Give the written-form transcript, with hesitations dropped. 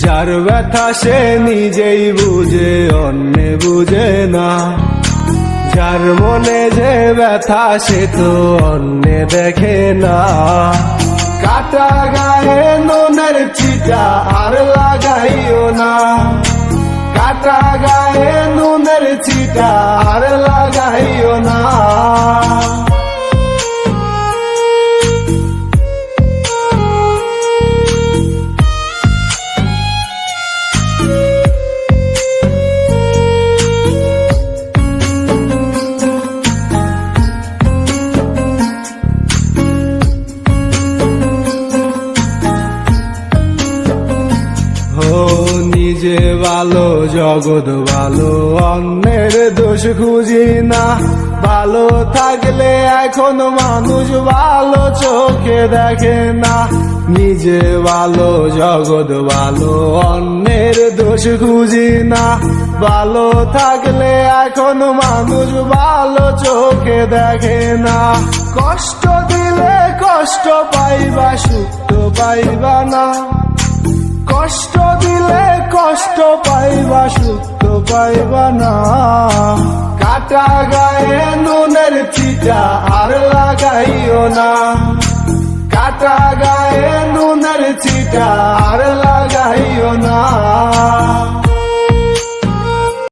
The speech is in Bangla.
যার ব্যথা সে নিজেই বুঝে, অন্যে বুঝে না। যার মনে যে ব্যথা সে তো অন্যে দেখে না। কাটা গায়ে নুনের ছিটা আর লাগাইও না, কাটা গায়ে নুনের ছিটা আর লাগাইও না। নিজে ভালো জগৎ ভালো, অন্যের দোষ খুঁজি না। ভালো থাকলে এখন মানুষ ভালো চোখে দেখে না। নিজে ভালো জগৎ ভালো, অন্যের দোষ খুঁজি না। ভালো থাকলে এখন মানুষ ভালো চোখে দেখে না। কষ্ট দিলে কষ্ট পাইবা, সুখ তো পাইবা না। কষ্ট দিলে কষ্ট পাইবা, সুখ তো পাইবা না। কাটা গায়ে নুনের ছিটা আর লাগাইও না, কাটা গায়ে নুনের ছিটা আর